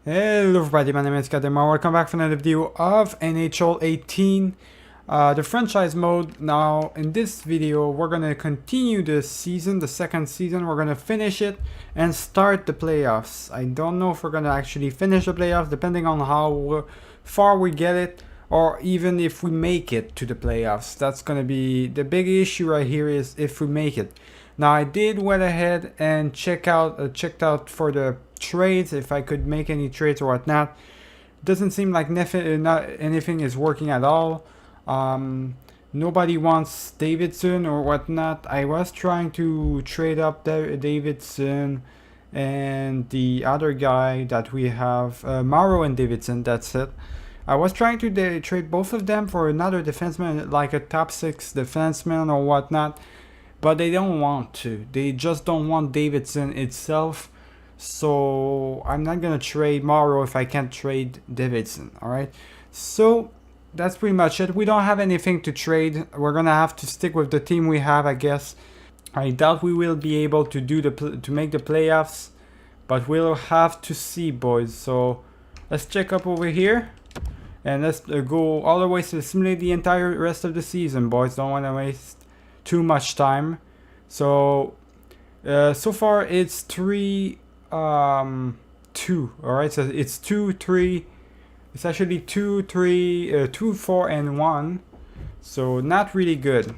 Hello everybody, my name is Kadema. Welcome back for another video of NHL 18, the franchise mode. Now, in this video, we're going to continue the season, the second season. We're going to finish it and start the playoffs. I don't know if we're going to actually finish the playoffs, depending on how far we get it, or even if we make it to the playoffs. That's going to be the big issue right here, is if we make it. Now, I did went ahead and checked out for the trades, if I could make any trades or whatnot. Doesn't seem like not anything is working at all. Nobody wants Davidson or whatnot. I was trying to trade up Davidson and the other guy that we have, Morrow and Davidson, that's it. I was trying to trade both of them for another defenseman, like a top 6 defenseman or whatnot, but they don't want to. They just don't want Davidson itself. So I'm not gonna trade Morrow if I can't trade Davidson. Alright, so that's pretty much it. We don't have anything to trade. We're gonna have to stick with the team we have, I guess. I doubt we will be able to do to make the playoffs, but we'll have to see, boys. So let's check up over here and let's go all the way to simulate the entire rest of the season, boys. Don't want to waste too much time. So so far it's 3-2. All right, so it's 2-3. It's actually 2-3, 2-4 and 1. So not really good.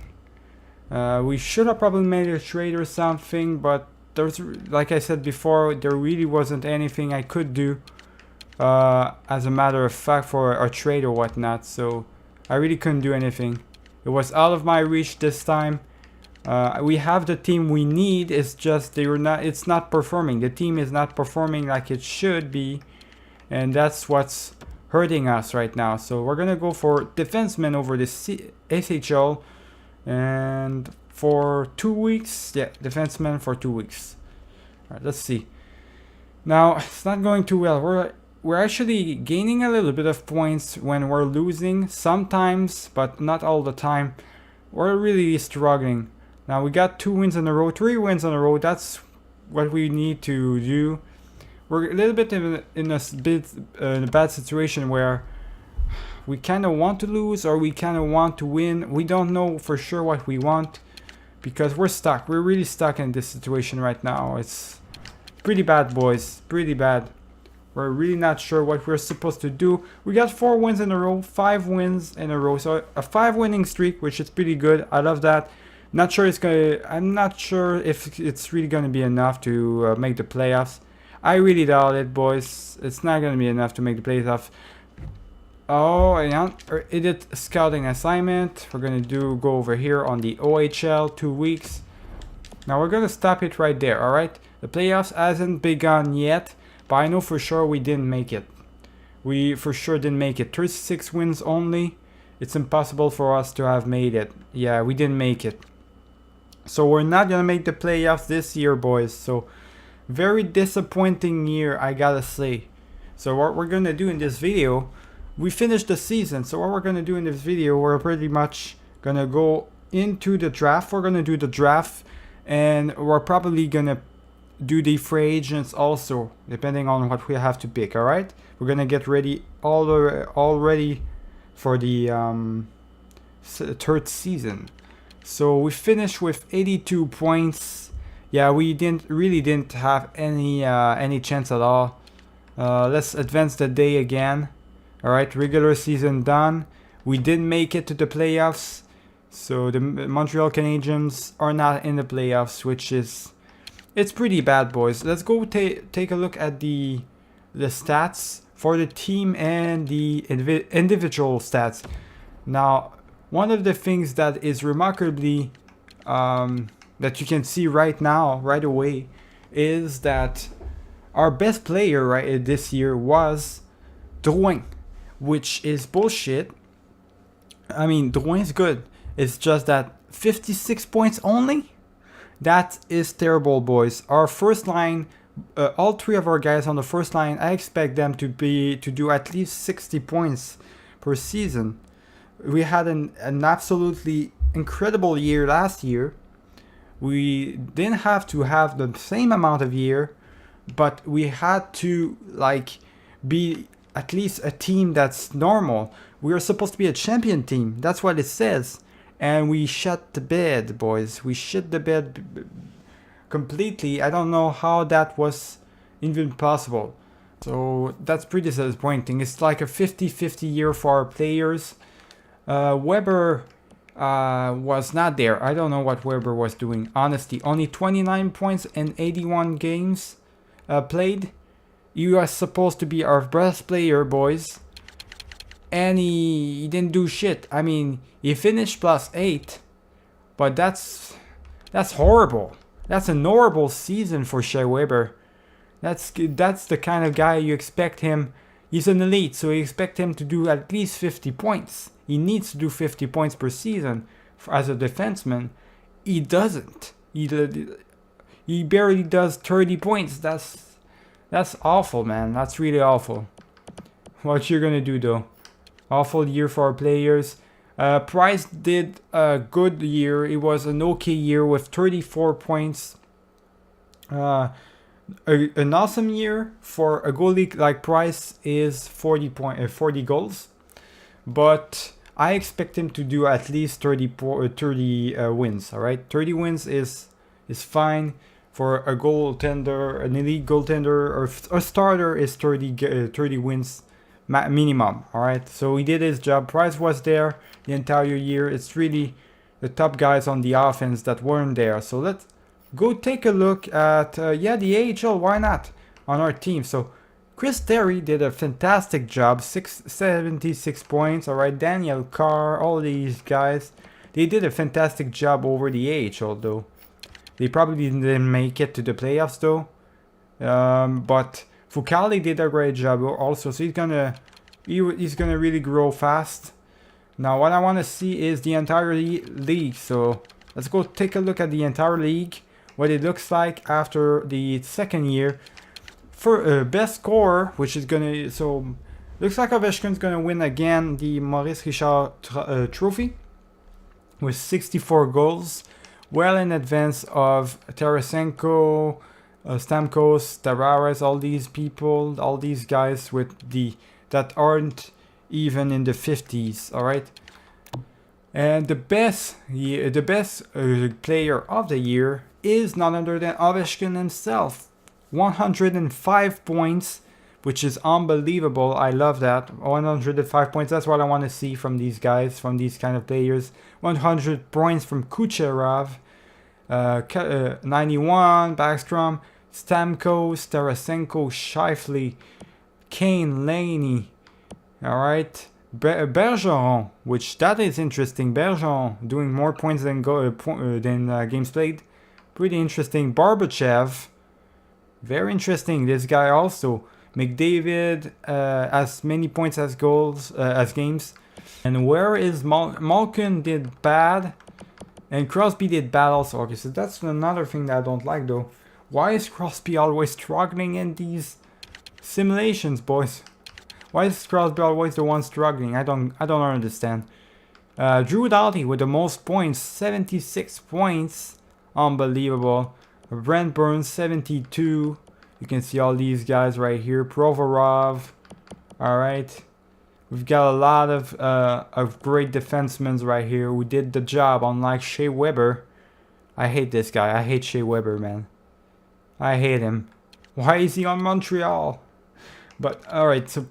We should have probably made a trade or something, but there's, like I said before, there really wasn't anything I could do, as a matter of fact, for a trade or whatnot. So I really couldn't do anything. It was out of my reach this time. We have the team we need. It's just it's not performing. The team is not performing like it should be, and that's what's hurting us right now. So we're gonna go for defenseman over the SHL, and for 2 weeks, yeah, defenseman for 2 weeks. All right, let's see. Now it's not going too well. We're actually gaining a little bit of points when we're losing sometimes, but not all the time. We're really struggling. Now we got 2 wins in a row, 3 wins in a row. That's what we need to do. We're a little bit in a bad situation where we kind of want to lose or we kind of want to win. We don't know for sure what we want because we're stuck. We're really stuck in this situation right now. It's pretty bad, boys. Pretty bad. We're really not sure what we're supposed to do. We got 4 wins in a row, 5 wins in a row. So a 5 winning streak, which is pretty good. I love that. Not sure I'm not sure if it's really gonna be enough to make the playoffs. I really doubt it, boys. It's not gonna be enough to make the playoffs. Oh, and edit scouting assignment. We're gonna go over here on the OHL 2 weeks. Now we're gonna stop it right there. All right, the playoffs hasn't begun yet, but I know for sure we didn't make it. We for sure didn't make it. 36 wins only. It's impossible for us to have made it. Yeah, we didn't make it. So we're not gonna make the playoffs this year, boys. So very disappointing year, I gotta say. So what we're gonna do in this video, we finished the season. So what we're gonna do in this video, we're pretty much gonna go into the draft. We're gonna do the draft, and we're probably gonna do the free agents also, depending on what we have to pick. All right, we're gonna get ready all ready for the third season. So we finished with 82 points. Yeah, we really didn't have any chance at all. Let's advance the day again. All right, regular season done. We didn't make it to the playoffs. So the Montreal Canadiens are not in the playoffs, which is, it's pretty bad, boys. Let's go take a look at the stats for the team and the individual stats. Now, one of the things that is remarkably that you can see right now, right away, is that our best player this year was Drouin, which is bullshit. I mean, Drouin is good. It's just that 56 points only? That is terrible, boys. Our first line, all 3 of our guys on the first line, I expect them to do at least 60 points per season. We had an absolutely incredible year last year. We didn't have to have the same amount of year, but we had to like be at least a team that's normal. We are supposed to be a champion team. That's what it says. And we shut the bed, boys. We shut the bed completely. I don't know how that was even possible. So that's pretty disappointing. It's like a 50-50 year for our players. Weber was not there. I don't know what Weber was doing, honestly. Only 29 points in 81 games played. He was supposed to be our best player, boys. And he didn't do shit. I mean, he finished +8. But that's horrible. That's a horrible season for Shea Weber. That's the kind of guy you expect him. He's an elite, so you expect him to do at least 50 points. He needs to do 50 points per season as a defenseman. He doesn't. He barely does 30 points. That's awful, man. That's really awful. What you're gonna do though? Awful year for our players. Price did a good year. It was an okay year with 34 points. An awesome year for a goalie like Price is 40 goals. But I expect him to do at least 30 wins. All right, 30 wins is fine for a goaltender, an elite goaltender, or a starter is 30 wins minimum. All right, so he did his job. Price was there the entire year. It's really the top guys on the offense that weren't there. So let's go take a look at the AHL. Why not on our team? So Chris Terry did a fantastic job, 76 points. All right, Daniel Carr, all these guys, they did a fantastic job over the AHL though. They probably didn't make it to the playoffs though. But Fucali did a great job also, so he's gonna really grow fast. Now what I want to see is the entire league. So let's go take a look at the entire league, what it looks like after the second year. For best scorer, which is gonna, so looks like Ovechkin's gonna win again the Maurice Richard trophy with 64 goals, well in advance of Tarasenko, Stamkos, Tavares, all these people, all these guys that aren't even in the 50s. All right, and the best player of the year is none other than Ovechkin himself. 105 points, which is unbelievable. I love that. 105 points. That's what I want to see from these guys, from these kind of players. 100 points from Kucherov. 91, Backstrom, Stamkos, Tarasenko, Scheifele, Kane, Laney. All right. Bergeron, which that is interesting. Bergeron doing more points than games played. Pretty interesting. Barbachev. Very interesting. This guy also. McDavid as many points as goals as games. And where is Malkin did bad, and Crosby did bad also. Okay, so that's another thing that I don't like though. Why is Crosby always struggling in these simulations, boys? Why is Crosby always the one struggling? I don't understand. Drew Doughty with the most points, 76 points. Unbelievable. Brent Burns, 72. You can see all these guys right here. Provorov. All right. We've got a lot of great defensemen right here who did the job, unlike Shea Weber. I hate this guy. I hate Shea Weber, man. I hate him. Why is he on Montreal? But all right, so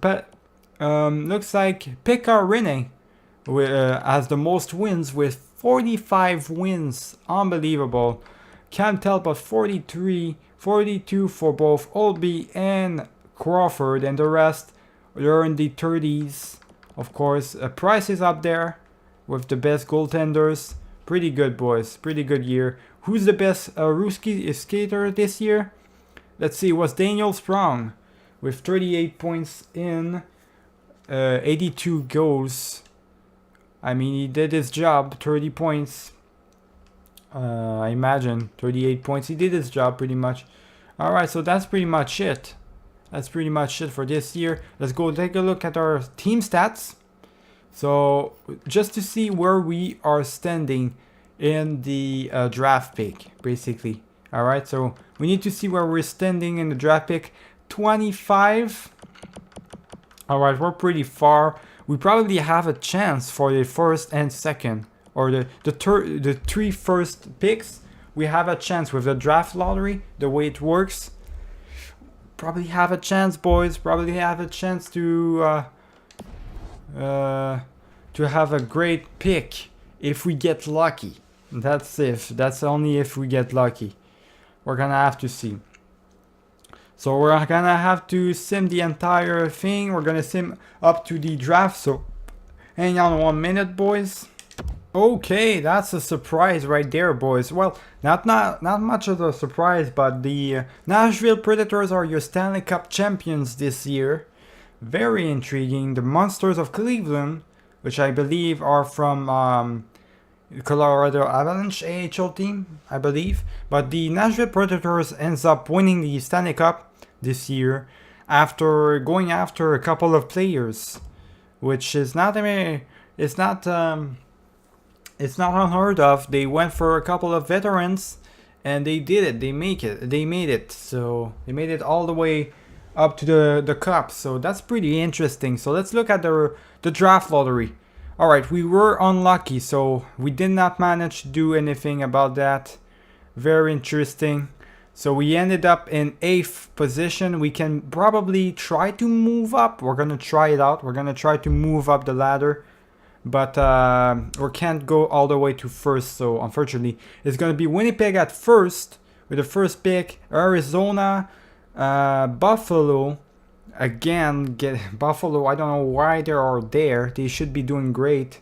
looks like Pekka Rinne has the most wins with 45 wins. Unbelievable. Can't tell but 43, 42 for both Oldby and Crawford, and the rest they're in the 30s. Of course, Price is up there with the best goaltenders. Pretty good, boys. Pretty good year. Who's the best Ruski skater this year? Let's see. It was Daniel Sprong with 38 points in 82 goals. I mean, he did his job. 30 points. I imagine 38 points. He did his job pretty much. All right, so that's pretty much it. That's pretty much it for this year. Let's go take a look at our team stats. So just to see where we are standing in the draft pick, basically. All right, so we need to see where we're standing in the draft pick. 25 Alright, we're pretty far. We probably have a chance for the first and second, or the three first picks. We have a chance with the draft lottery, the way it works. Probably have a chance, boys. Probably have a chance to have a great pick if we get lucky. That's if. That's only if we get lucky. We're gonna have to see. So we're gonna have to sim the entire thing. We're gonna sim up to the draft. So hang on 1 minute, boys. Okay, that's a surprise right there, boys. Well, not much of a surprise, but the Nashville Predators are your Stanley Cup champions this year. Very intriguing. The Monsters of Cleveland, which I believe are from Colorado Avalanche AHL team, I believe. But the Nashville Predators ends up winning the Stanley Cup this year after going after a couple of players, which is not it's not unheard of. They went for a couple of veterans and they did it. They made it. So they made it all the way up to the cup. So that's pretty interesting. So let's look at the draft lottery. Alright, we were unlucky, so we did not manage to do anything about that. Very interesting. So we ended up in 8th position. We can probably try to move up. We're gonna try it out. We're gonna try to move up the ladder. But we can't go all the way to first, so unfortunately it's gonna be Winnipeg at first with the first pick, Arizona, Buffalo. Again, get Buffalo. I don't know why they are there. They should be doing great.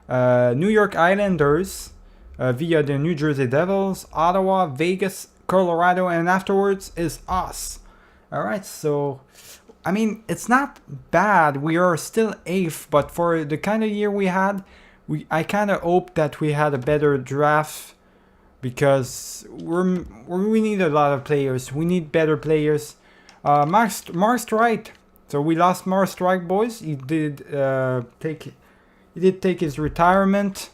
New York Islanders via the New Jersey Devils, Ottawa, Vegas, Colorado, and afterwards is us. All right, so I mean it's not bad. We are still 8th, but for the kind of year we had, I kind of hope that we had a better draft because we need a lot of players. We need better players. Mark Streit. So we lost Mark Streit, boys. He did take his retirement.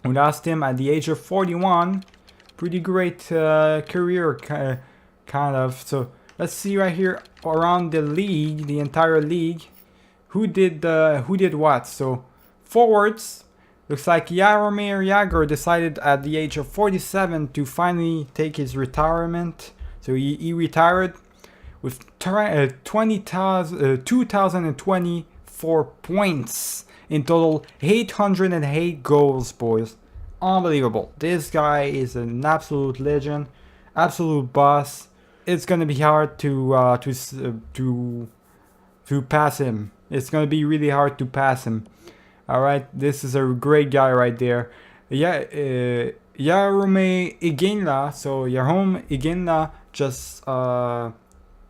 We lost him at the age of 41. Pretty great career, kind of. So let's see right here around the league, the entire league, who did what. So forwards, looks like Jaromir Jagr decided at the age of 47 to finally take his retirement. So he retired with 2,024 points in total, 808 goals, boys. Unbelievable. This guy is an absolute legend, absolute boss. It's gonna be hard to pass him. It's gonna be really hard to pass him. All right, this is a great guy right there. Yeah, Jaromir Iginla. So Jaromir Iginla just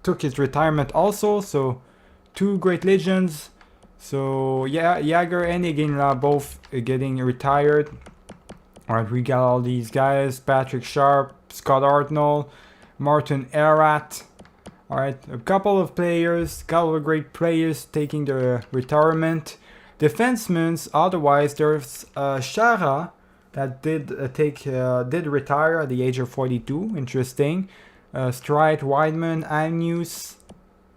took his retirement also. So two great legends. So yeah, Jagr and Iginla both getting retired. Alright, we got all these guys. Patrick Sharp, Scott Arnold, Martin Erat. Alright, a couple of players, couple of great players taking their retirement. Defensemen, otherwise there's Shara that did retire at the age of 42. Interesting. Streit, Weidman, Agnews.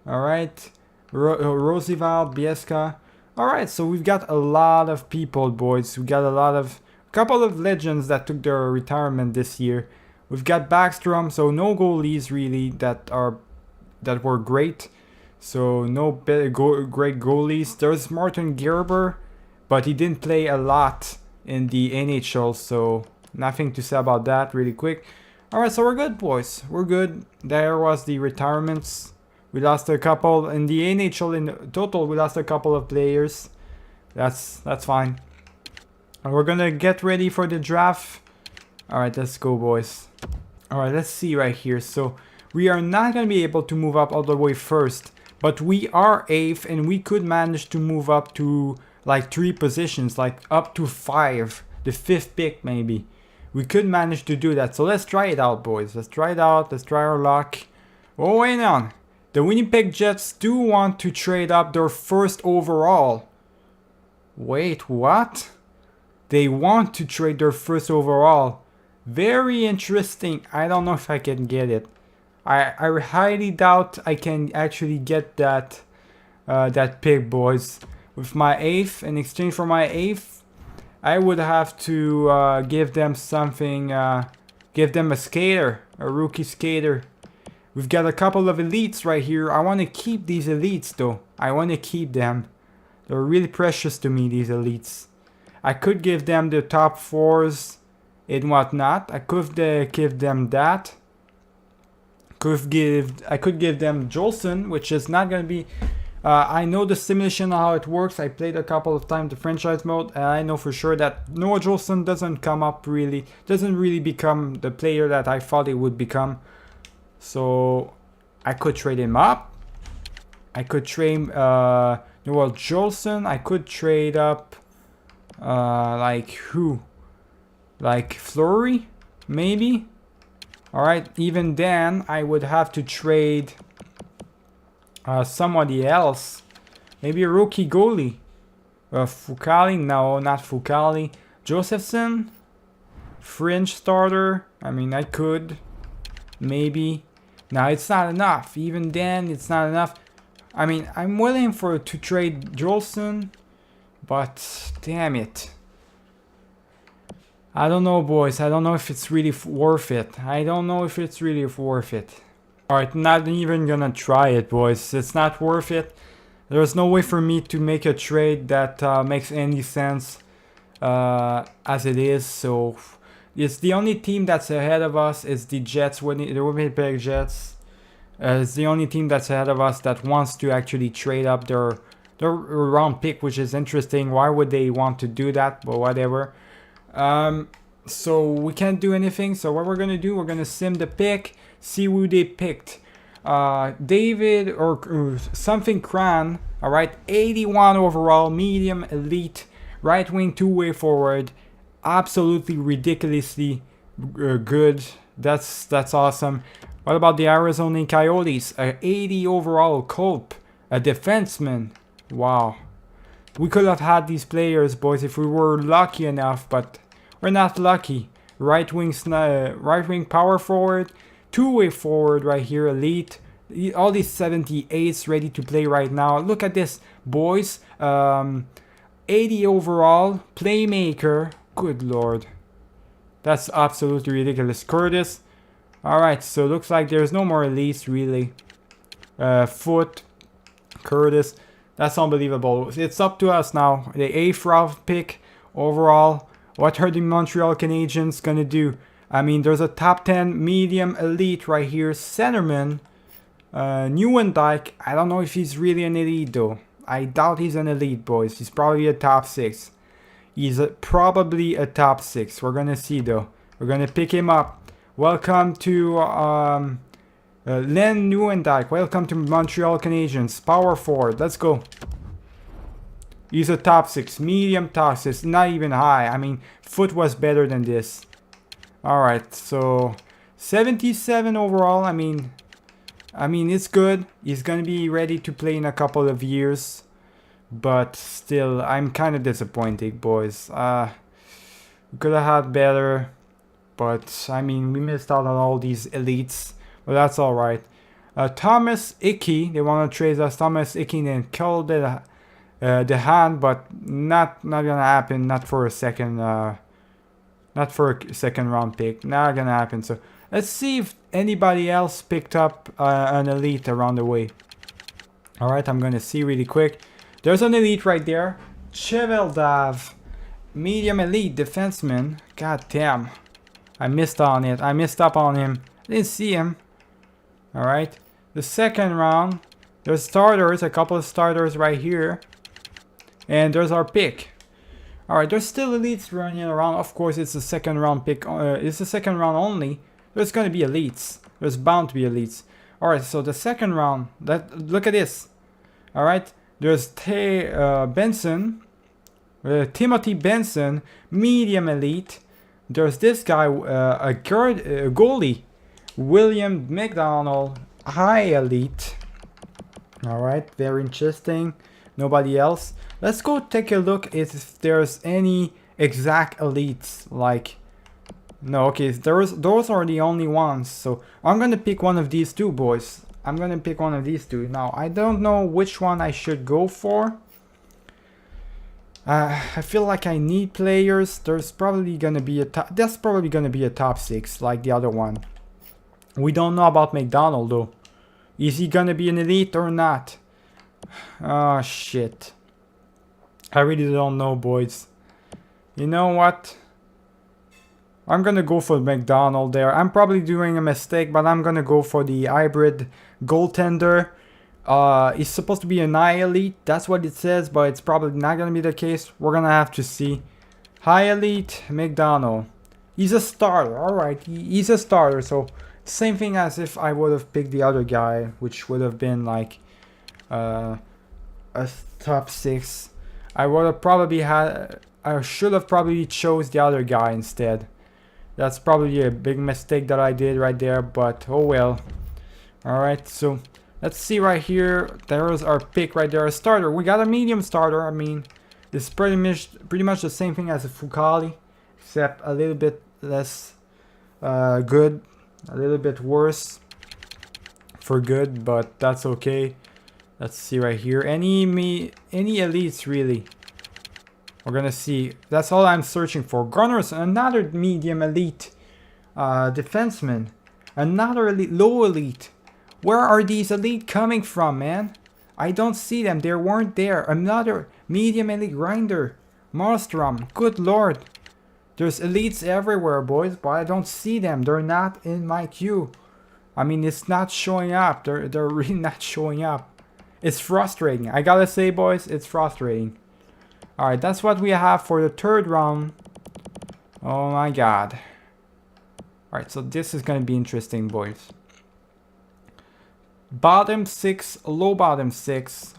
Alright. Roosevelt, Bieska. Alright, so we've got a lot of people, boys. We got a couple of legends that took their retirement this year. We've got Backstrom, so no goalies really that were great. So no great goalies. There's Martin Gerber, but he didn't play a lot in the NHL, so nothing to say about that really quick. Alright, so we're good, boys. We're good. There was the retirements. We lost a couple in the NHL. In total, we lost a couple of players. That's fine. And we're gonna get ready for the draft. Alright, let's go, boys. Alright, let's see right here. So we are not gonna be able to move up all the way first, but we are 8th and we could manage to move up to like 3 positions, like up to 5, the 5th pick maybe. We could manage to do that. So let's try it out, boys. Let's try it out. Let's try our luck. Oh, wait on. The Winnipeg Jets do want to trade up their first overall. Wait, what? They want to trade their first overall. Very interesting. I don't know if I can get it. I highly doubt I can actually get that that pick, boys. With my 8th, in exchange for my 8th, I would have to give them something, give them a skater, a rookie skater. We've got a couple of elites right here. I want to keep these elites though. I want to keep them. They're really precious to me, these elites. I could give them the top 4s and whatnot. I could give them that. I could give them Jolson, which is not going to be... I know the simulation of how it works. I played a couple of times the franchise mode, and I know for sure that Noah Jolson doesn't really become the player that I thought he would become. So I could trade him up. I could trade Noah Jolson. I could trade up like who? Like Fleury, maybe? Alright, even then I would have to trade somebody else. Maybe a rookie goalie. Fucali? No, not Fucali. Josephson? Fringe starter? I mean, I could. Maybe. Now, it's not enough. Even then, it's not enough. I mean, I'm willing to trade Jolson. But, damn it. I don't know, boys. I don't know if it's really worth it. I don't know if it's really worth it. Alright, not even gonna try it, boys. It's not worth it. There's no way for me to make a trade that makes any sense as it is. So it's the only team that's ahead of us. It's the Jets, the Winnipeg Jets. It's the only team that's ahead of us that wants to actually trade up their round pick, which is interesting. Why would they want to do that? But whatever. So we can't do anything. So what we're gonna do, we're gonna sim the pick. See who they picked. David or something Cran. Alright, 81 overall, medium, elite, right wing, two-way forward. Absolutely ridiculously good. That's awesome. What about the Arizona Coyotes? 80 overall, Culp, a defenseman. Wow. We could have had these players, boys, if we were lucky enough, but we're not lucky. Right wing power forward. Two-way forward right here, elite. All these 78s ready to play right now. Look at this, boys. 80 overall, playmaker. Good lord. That's absolutely ridiculous. Curtis. Alright, so looks like there's no more elites, really. Foot. Curtis. That's unbelievable. It's up to us now. The 8th round pick overall. What are the Montreal Canadiens gonna do? I mean, there's a top 10 medium elite right here. Centerman. Nieuwendyk. I don't know if he's really an elite though. I doubt he's an elite, boys. He's probably a top 6. He's probably a top 6. We're gonna see though. We're gonna pick him up. Welcome to Len Nieuwendyk. Welcome to Montreal Canadiens. Power forward. Let's go. He's a top 6. Medium top 6. Not even high. I mean, Foot was better than this. Alright, so 77 overall. I mean, it's good. He's gonna be ready to play in a couple of years. But still, I'm kind of disappointed, boys. We could have had better. But, I mean, we missed out on all these elites. But that's alright. Thomas Hickey. They want to trade us Thomas Hickey and kill the hand. But not gonna happen. Not for a second... Not for a second round pick. Not gonna happen. So let's see if anybody else picked up an elite around the way. Alright, I'm gonna see really quick. There's an elite right there. Cheveldav. Medium elite defenseman. God damn. I missed on it. I missed up on him. Didn't see him. Alright. The second round. There's starters. A couple of starters right here. And there's our pick. Alright, there's still elites running around. Of course, it's a second round pick. It's a second round only. There's gonna be elites. There's bound to be elites. Alright, so the second round. Look at this. Alright, there's Benson. Timothy Benson. Medium elite. There's this guy, a goalie. William McDonald. High elite. Alright, very interesting. Nobody else. Let's go take a look if there's any exact elites. Like, no, okay, those are the only ones. So I'm gonna pick one of these two, boys. I'm gonna pick one of these two. Now, I don't know which one I should go for. I feel like I need players. There's probably gonna be a top. That's probably gonna be a top 6, like the other one. We don't know about McDonald though. Is he gonna be an elite or not? Oh shit. I really don't know, boys. You know what? I'm gonna go for McDonald there. I'm probably doing a mistake, but I'm gonna go for the hybrid goaltender. It's supposed to be an high elite. That's what it says, but it's probably not gonna be the case. We're gonna have to see. High elite, McDonald. He's a starter. Alright, he's a starter. So, same thing as if I would have picked the other guy, which would have been like a top 6. I would have probably had... I should have probably chose the other guy instead. That's probably a big mistake that I did right there, but oh well. Alright, so let's see right here. There's our pick right there, a starter. We got a medium starter. I mean, it's pretty much the same thing as a Fucali, except a little bit less good, a little bit worse for good, but that's okay. Let's see right here. Any elites really? We're gonna see. That's all I'm searching for. Gunners, another medium elite defenseman. Another elite, low elite. Where are these elite coming from, man? I don't see them. They weren't there. Another medium elite grinder. Marstrom. Good lord. There's elites everywhere, boys, but I don't see them. They're not in my queue. I mean, it's not showing up. They're really not showing up. It's frustrating. I gotta say, boys, it's frustrating. Alright, that's what we have for the third round. Oh my god. Alright, so this is gonna be interesting, boys. Bottom 6, low bottom 6.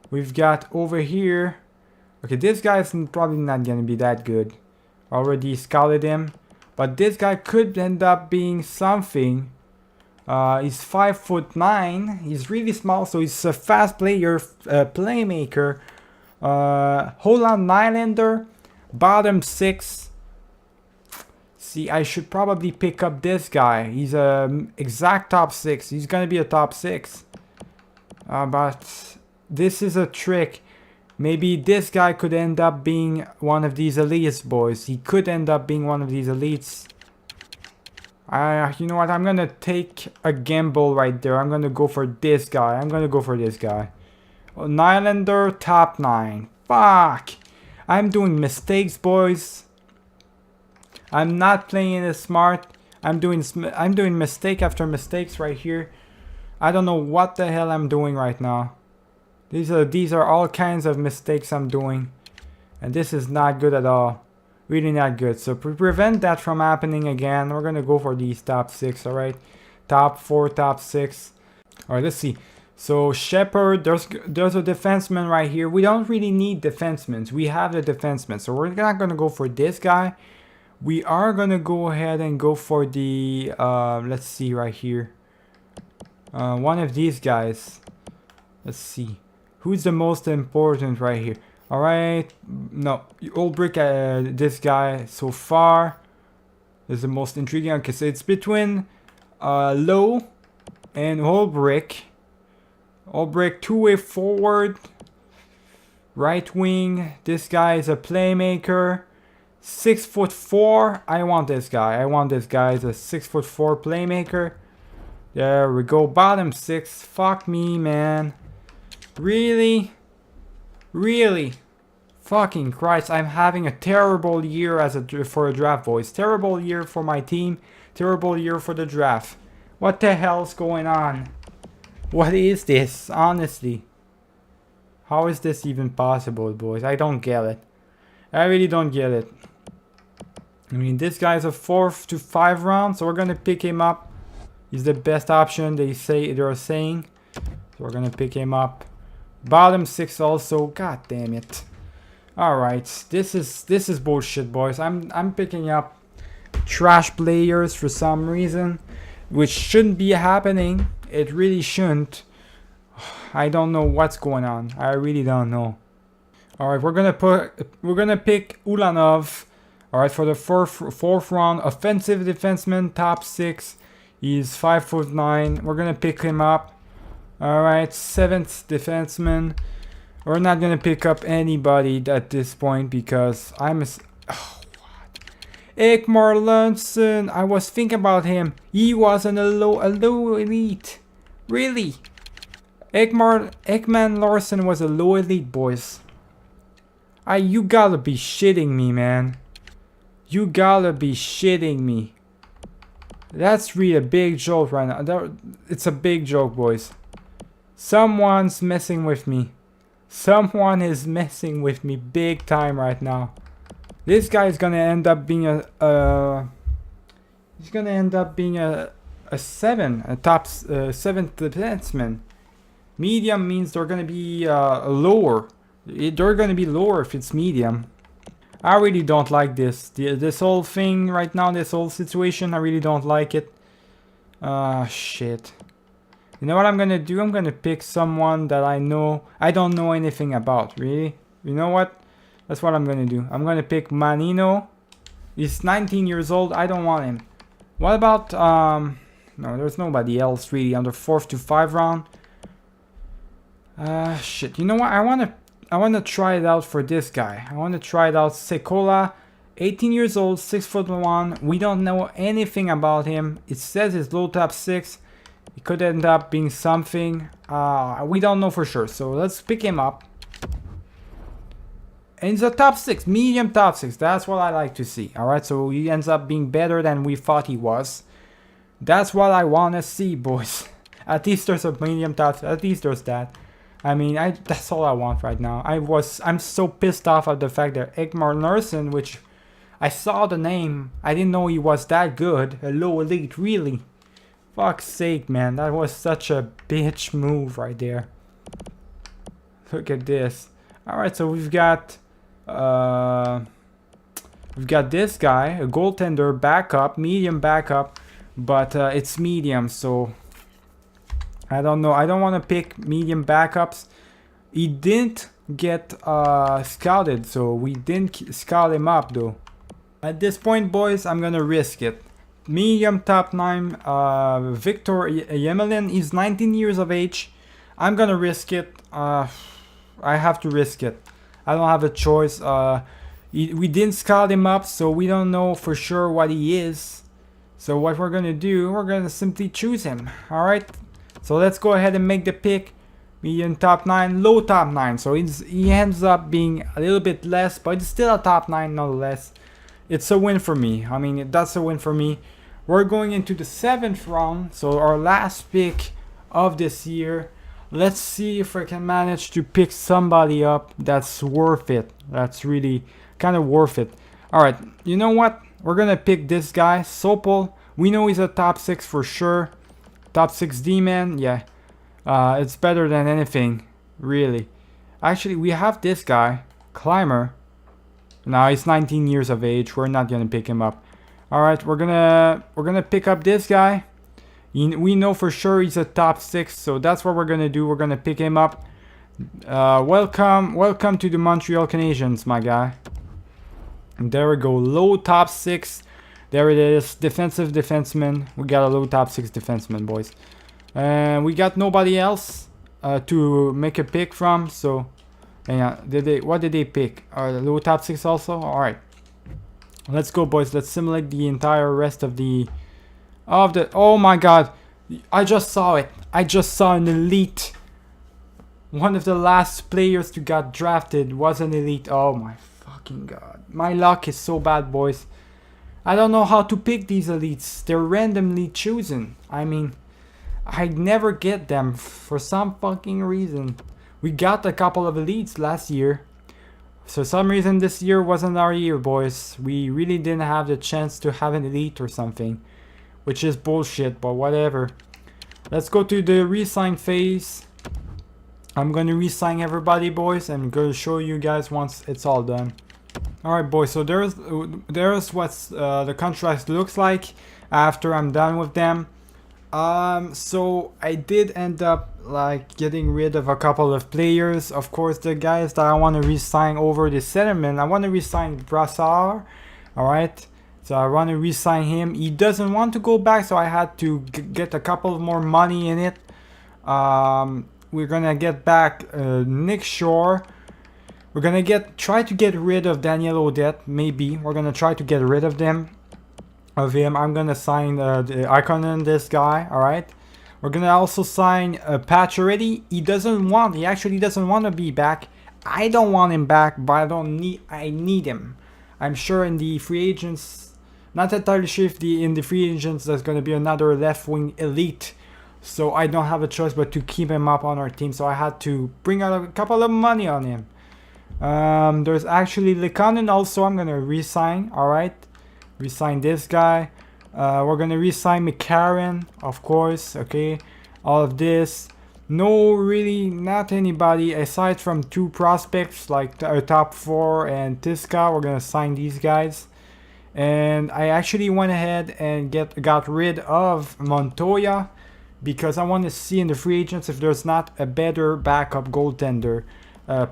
We've got over here. Okay, this guy's probably not gonna be that good. Already scouted him. But this guy could end up being something. He's 5'9". He's really small, so he's a fast player, playmaker. Holland Nylander, bottom 6. See, I should probably pick up this guy. He's a exact top 6. He's gonna be a top 6. But this is a trick. Maybe this guy could end up being one of these elites, boys. He could end up being one of these elites. You know what? I'm gonna take a gamble right there. I'm gonna go for this guy. Nylander, top 9. Fuck! I'm doing mistakes, boys. I'm not playing it smart. I'm doing mistake after mistakes right here. I don't know what the hell I'm doing right now. These are all kinds of mistakes I'm doing, and this is not good at all. Really not good. So to prevent that from happening again, we're gonna go for these top 6. All right, top 4, top 6. All right, let's see. So Shepard, there's a defenseman right here. We don't really need defensemen. We have the defenseman, so we're not gonna go for this guy. We are gonna go ahead and go for the let's see right here. One of these guys. Let's see. Who's the most important right here? All right, no, Ulbrich, this guy so far is the most intriguing. Okay, so it's between Lowe and Ulbrich. Ulbrich, two-way forward, right wing. This guy is a playmaker, 6'4". I want this guy. He's a 6'4" playmaker. There we go. Bottom 6. Fuck me, man. Really? Fucking Christ, I'm having a terrible year for a draft, boys. Terrible year for my team. Terrible year for the draft. What the hell's going on? What is this, honestly? How is this even possible, boys? I don't get it. I really don't get it. I mean, this guy's a 4 to 5 round, so we're gonna pick him up. He's the best option, they're saying. So we're gonna pick him up. Bottom 6 also. God damn it. Alright, this is bullshit, boys. I'm picking up trash players for some reason, which shouldn't be happening. It really shouldn't. I don't know what's going on. I really don't know. Alright, we're gonna pick Ulanov. Alright, for the fourth round, offensive defenseman, top 6. He's 5'9". We're gonna pick him up. All right, 7th defenseman. We're not gonna pick up anybody at this point because I'm. Oh, what? Ekmar Lundson. I was thinking about him. He was a low elite. Really? Ekman Larson was a low elite, boys. You gotta be shitting me, man. You gotta be shitting me. That's really a big joke right now. It's a big joke, boys. Someone's messing with me. Someone is messing with me big time right now. This guy is gonna end up being a he's gonna end up being a 7, a top 7th defenseman. Medium means they're gonna be lower. They're gonna be lower if it's medium. I really don't like this. This whole thing right now, this whole situation, I really don't like it. Shit. You know what I'm gonna do? I'm gonna pick someone that I don't know anything about, really. You know what? That's what I'm gonna do. I'm gonna pick Manino. He's 19 years old. I don't want him. What about, no, there's nobody else really on the 4th to 5 round. Shit. You know what? I wanna try it out for this guy. I wanna try it out. Sekola, 18 years old, 6'1". We don't know anything about him. It says he's low top 6. He could end up being something. We don't know for sure. So let's pick him up. And he's a top 6, medium top 6. That's what I like to see. Alright, so he ends up being better than we thought he was. That's what I wanna see, boys. At least there's a medium top. At least there's that. I mean, that's all I want right now. I'm so pissed off at the fact that Ekmar Larson, which I saw the name, I didn't know he was that good. A low elite, really. Fuck's sake, man. That was such a bitch move right there. Look at this. Alright, so we've got this guy, a goaltender backup, medium backup, but it's medium, so I don't know. I don't want to pick medium backups. He didn't get scouted, so we didn't scout him up though. At this point, boys, I'm gonna risk it. Medium top 9, Victor Yemelin. He's 19 years of age. I'm gonna risk it. I have to risk it. I don't have a choice. We didn't scout him up, so we don't know for sure what he is. So what we're gonna do, we're gonna simply choose him. All right. So let's go ahead and make the pick. Medium top 9, low top 9. So he ends up being a little bit less, but it's still a top 9 nonetheless. It's a win for me. I mean, that's a win for me. We're going into the 7th round. So our last pick of this year. Let's see if I can manage to pick somebody up that's worth it. That's really kind of worth it. Alright, you know what? We're going to pick this guy, Sopel. We know he's a top 6 for sure. Top 6 D-man, yeah. It's better than anything, really. Actually, we have this guy, Climber. Now he's 19 years of age. We're not gonna pick him up. All right, we're gonna pick up this guy. We know for sure he's a top 6, so that's what we're gonna do. We're gonna pick him up. Welcome to the Montreal Canadiens, my guy. And there we go, low top 6. There it is, defensive defenseman. We got a low top 6 defenseman, boys. And we got nobody else to make a pick from. So, yeah, what did they pick? Low top 6 also. All right, let's go, boys. Let's simulate the entire rest of the. Oh my God, I just saw it. I just saw an elite. One of the last players to got drafted was an elite. Oh my fucking God, my luck is so bad, boys. I don't know how to pick these elites. They're randomly chosen. I mean, I never get them for some fucking reason. We got a couple of elites last year. For some reason this year wasn't our year, boys. We really didn't have the chance to have an elite or something. Which is bullshit, but whatever. Let's go to the re-sign phase. I'm gonna re-sign everybody, boys. I'm gonna show you guys once it's all done. Alright, boys, so there's what the contract looks like after I'm done with them. So I did end up like getting rid of a couple of players. Of course, the guys that I want to re-sign over the centerman, I want to re-sign Brassard. Alright, So I want to re-sign him. He doesn't want to go back, so I had to get a couple of more money in it. We're gonna get back Nick Shore. We're gonna try to get rid of Daniel Odette. Maybe we're gonna try to get rid of him. I'm gonna sign the icon in this guy. All right. We're gonna also sign Patch already. He actually doesn't want to be back. I don't want him back, but I need him. I'm sure in the free agents, not entirely sure if in the free agents there's gonna be another left wing elite. So I don't have a choice but to keep him up on our team. So I had to bring out a couple of money on him. There's actually Lekonen also. I'm gonna resign. All right, resign this guy. We're gonna resign McCarron, of course. Okay, all of this. No, really, not anybody aside from 2 prospects like top 4 and Tiska. We're gonna sign these guys. And I actually went ahead and got rid of Montoya because I want to see in the free agents if there's not a better backup goaltender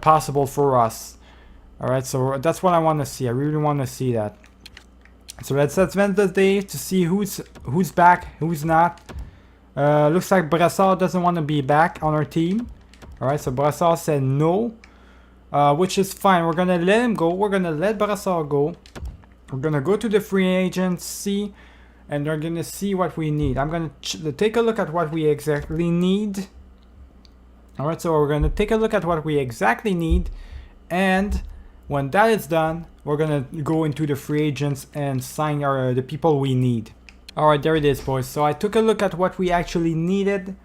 possible for us. All right, so that's what I want to see. I really want to see that. So let's spend the day to see who's back, who's not. Looks like Brassard doesn't want to be back on our team. All right, so Brassard said no, which is fine. We're gonna let him go. We're gonna let Brassard go. We're gonna go to the free agency, and we're gonna see what we need. I'm gonna take a look at what we exactly need. All right, so we're gonna take a look at what we exactly need, and when that is done, we're gonna go into the free agents and sign the people we need. All right, there it is, boys. So I took a look at what we actually needed.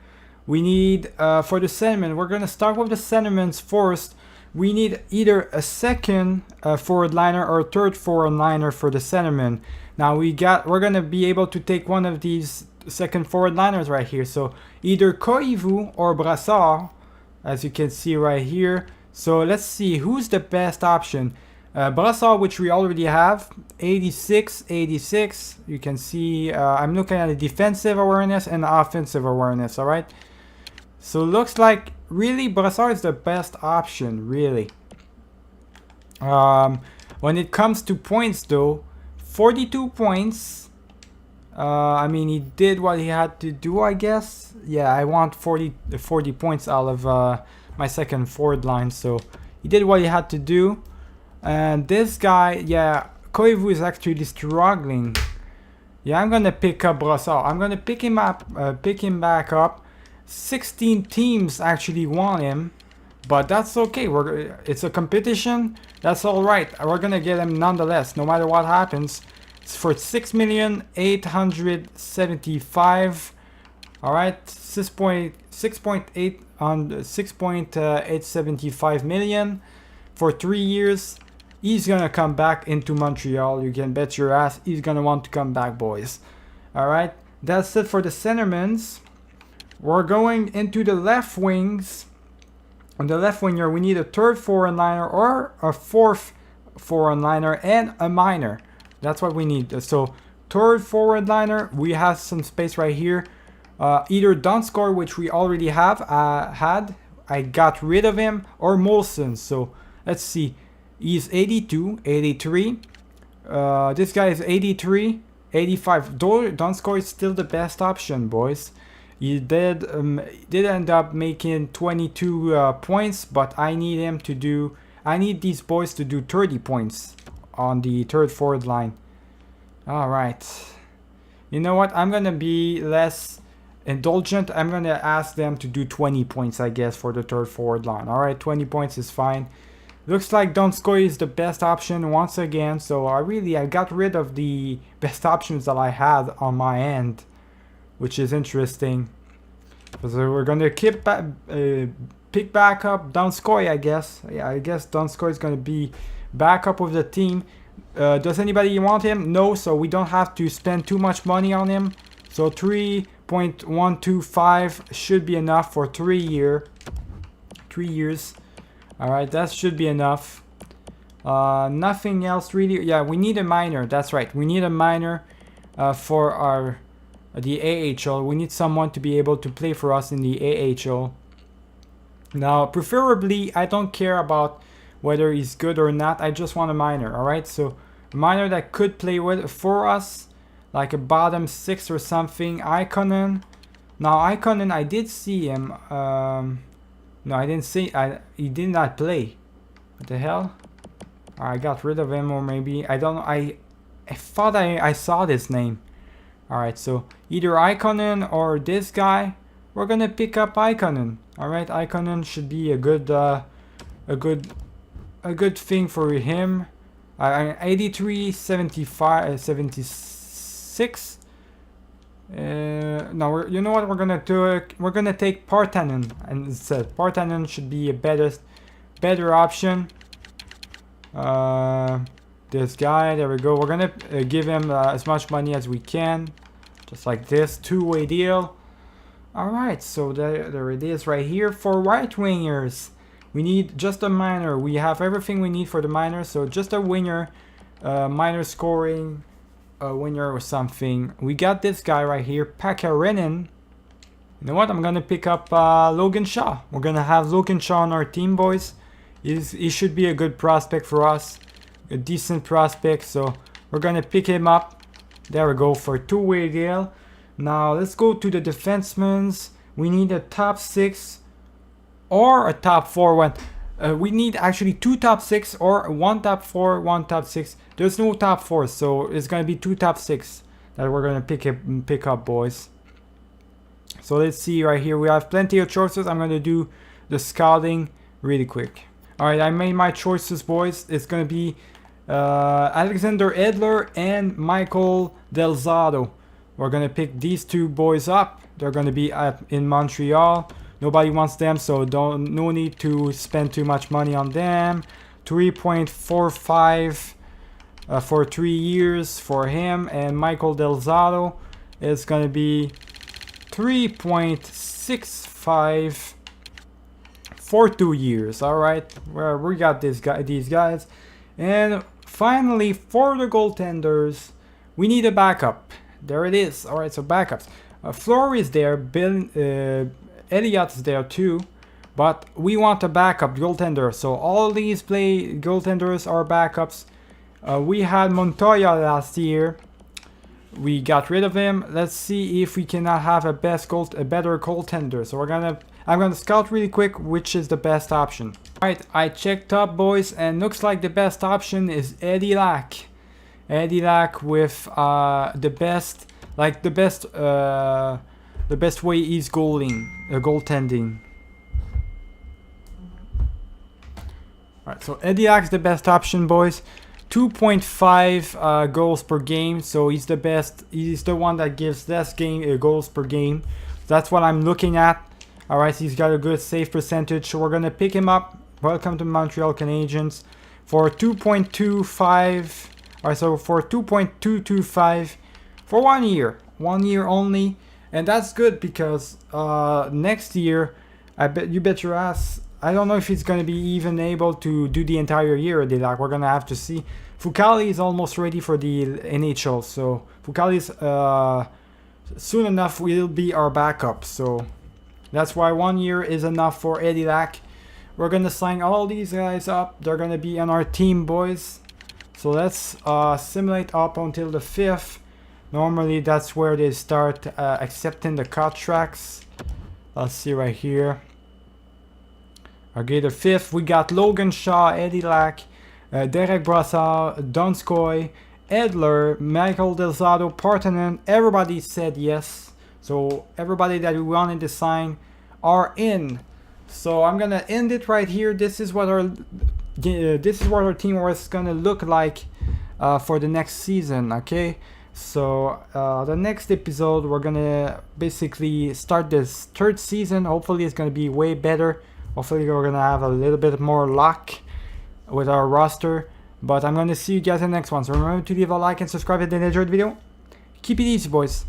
We need for the centerman. We're gonna start with the centermans first. We need either a second forward liner or a third forward liner for the centerman. Now we're gonna be able to take one of these second forward liners right here. So either Koivu or Brassard, as you can see right here. So let's see who's the best option. Brassard, which we already have, 86. You can see I'm looking at the defensive awareness and the offensive awareness. All right. So looks like really Brassard is the best option, really. When it comes to points though, 42 points. I mean, he did what he had to do, I guess. Yeah, I want 40 points out of my second forward line. So he did what he had to do. And this guy, yeah, Koivu is actually struggling. Yeah, I'm gonna pick up Brassard. I'm gonna pick him back up. 16 teams actually want him, but that's okay. It's a competition. That's all right. We're gonna get him nonetheless, no matter what happens. It's for 6,875,000. All right, 6.8 on 6.875 million for 3 years. He's gonna come back into Montreal. You can bet your ass he's gonna want to come back, boys. All right, that's it for the centermans. We're going into the left wings. On the left winger, we need a third forward liner or a fourth forward liner and a minor. That's what we need. So third forward liner, we have some space right here. Either Donskoy, which we already have I got rid of him, or Molson. So let's see. He's 82, 83. This guy is 83, 85. Donskoy is still the best option, boys. He did end up making 22 points, but I need these boys to do 30 points on the third forward line. All right. You know what? I'm going to be less indulgent. I'm going to ask them to do 20 points, I guess, for the third forward line. All right, 20 points is fine. Looks like Donskoy is the best option once again. So I got rid of the best options that I had on my end, which is interesting. So we're gonna pick back up Donskoy, I guess. Yeah, I guess Donskoy is gonna be back up with the team. Does anybody want him? No, so we don't have to spend too much money on him. So 3.125 should be enough for 3 years. All right, that should be enough. Nothing else really. Yeah, we need a minor. That's right. We need a minor for the AHL. We need someone to be able to play for us in the AHL. Now, preferably, I don't care about whether he's good or not. I just want a minor. All right, so minor that could play with for us, like a bottom 6 or something. Ikonen. Now Ikonen, I did see him. No, I didn't see. He did not play. What the hell? I got rid of him, or maybe I don't know. I thought I saw this name. All right, so either Ikonen or this guy. We're gonna pick up Ikonen. All right, Ikonen should be a good thing for him. 83, 75, 76. No, you know what we're gonna do? We're gonna take Partanen instead. Partanen should be a better option. This guy, there we go. We're gonna give him as much money as we can, just like this, two-way deal. All right, so there it is right here. For right wingers, we need just a minor. We have everything we need for the minor, so just a winger, minor scoring, a winger or something. We got this guy right here, Pakarinen. You know what? I'm gonna pick up Logan Shaw. We're gonna have Logan Shaw on our team, boys. He should be a good prospect for us, a decent prospect. So we're gonna pick him up. There we go for a two-way deal. Now let's go to the defensemen. We need a top 6 or a top 4 one. We need actually 2 top 6 or 1 top 4, 1 top 6. There's no top 4, so it's gonna be 2 top 6 that we're gonna pick up, boys. So let's see right here. We have plenty of choices. I'm gonna do the scouting really quick. All right, I made my choices, boys. It's gonna be Alexander Edler and Michael Delzato. We're gonna pick these two boys up. They're gonna be in Montreal. Nobody wants them, so no need to spend too much money on them. 3.45 for 3 years for him, and Michael Delzato is gonna be 3.65 for 2 years. All right, we got these guys, and finally for the goaltenders, we need a backup. There it is. All right, so backups. Fleury is there. Elliott is there too, but we want a backup goaltender. So all these goaltenders are backups. We had Montoya last year. We got rid of him. Let's see if we cannot have a better goaltender. So I'm gonna scout really quick which is the best option. All right, I checked up, boys, and looks like the best option is Eddie Lack. Eddie Lack with the best way he's goaltending. Alright, so Eddie Lack's the best option, boys. 2.5 goals per game, so he's the best. He's the one that gives less goals per game. That's what I'm looking at. Alright, so he's got a good save percentage, so we're gonna pick him up. Welcome to Montreal Canadiens for 2.25. Alright, so for 2.225 for 1 year. 1 year only. And that's good because next year, you bet your ass, I don't know if he's going to be even able to do the entire year. We're going to have to see. Fucali is almost ready for the NHL. So Fucali's soon enough will be our backup. So that's why 1 year is enough for Eddie Lack. We're going to sign all these guys up. They're going to be on our team, boys. So let's simulate up until the 5th. Normally that's where they start accepting the contracts. Let's see right here. Okay, the 5th, we got Logan Shaw, Eddie Lack, Derek Brassard, Donskoy, Edler, Michael Delzato, Partanen. Everybody said yes. So everybody that we wanted to sign are in. So I'm gonna end it right here. This is what our team was gonna look like for the next season. Okay. So the next episode, we're gonna basically start this 3rd season. Hopefully it's gonna be way better. Hopefully we're gonna have a little bit more luck with our roster. But I'm gonna see you guys in the next one. So remember to leave a like and subscribe if you enjoyed the video. Keep it easy, boys.